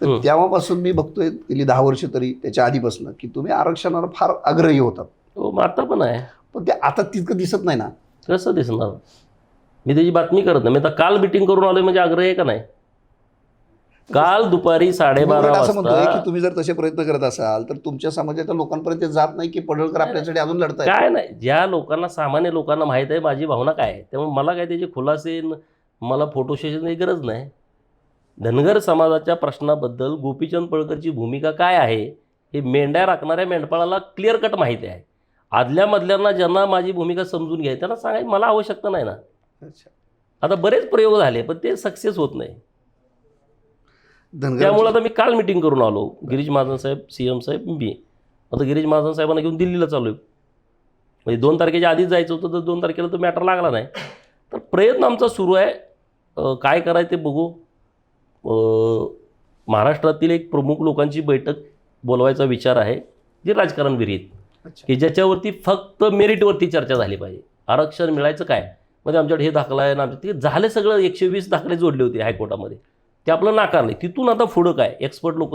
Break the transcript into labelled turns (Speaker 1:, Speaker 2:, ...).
Speaker 1: तर तेव्हापासून मी बघतोय गेली 10 वर्ष तरी त्याच्या आधीपासून की तुम्ही आरक्षणाला फार आग्रही होतात.
Speaker 2: हो, मग आता पण आहे.
Speaker 1: पण ते आता तितकं दिसत नाही ना.
Speaker 2: कसं दिसणार? मी त्याची बातमी करत नाही. मी आता काल मिटिंग करून आलोय म्हणजे आग्रह आहे का नाही? काल दुपारी
Speaker 1: मी
Speaker 2: 12:30
Speaker 1: असं म्हणतोय की
Speaker 2: वाजता.
Speaker 1: तुम्ही जर तसे प्रयत्न करत असाल तर तुमच्या समाजाच्या लोकांपर्यंत जात नाही की पडळकर आपल्यासाठी अजून लढतायत.
Speaker 2: काय नाही, ज्या लोकांना, सामान्य लोकांना माहीत आहे माझी भावना काय आहे, त्यामुळे मला काय त्याचे खुलासे मला फोटो सेशनची गरज नाही. धनगर समाजाच्या प्रश्नाबद्दल गोपीचंद पळकरची भूमिका काय आहे हे मेंढ्या राखणाऱ्या मेंढपाळाला क्लिअर कट माहिती आहे. आदल्या मधल्यांना ज्यांना माझी भूमिका समजून घ्यायची त्यांना सांगायची मला आवश्यकता नाही ना.
Speaker 1: अच्छा.
Speaker 2: आता बरेच प्रयोग झाले पण ते सक्सेस होत नाही.
Speaker 1: धनगर
Speaker 2: त्यामुळे आता मी काल मिटिंग करून आलो. गिरीश महाजन साहेब, CM साहेब, मी. आता गिरीश महाजन साहेबांना घेऊन दिल्लीला चालू आहे. म्हणजे 2 तारखेच्या आधीच जायचं होतं तर 2 तारखेला तो मॅटर लागला नाही. तर प्रयत्न आमचा सुरू आहे. काय करायचं ते बघू. महाराष्ट्रातील एक प्रमुख लोकांची बैठक बोलवायचा विचार आहे जे राजकारण विरहित,
Speaker 1: अच्छा.
Speaker 2: की ज्याच्यावरती फक्त मेरिटवरती चर्चा झाली पाहिजे. आरक्षण मिळायचं काय म्हणजे आमच्याकडे हे दाखला आहे ना, ते झाले सगळं 120 दाखले जोडले होते हायकोर्टामध्ये, ते आपलं नाकारले. तिथून आता पुढं काय एक्सपर्ट लोक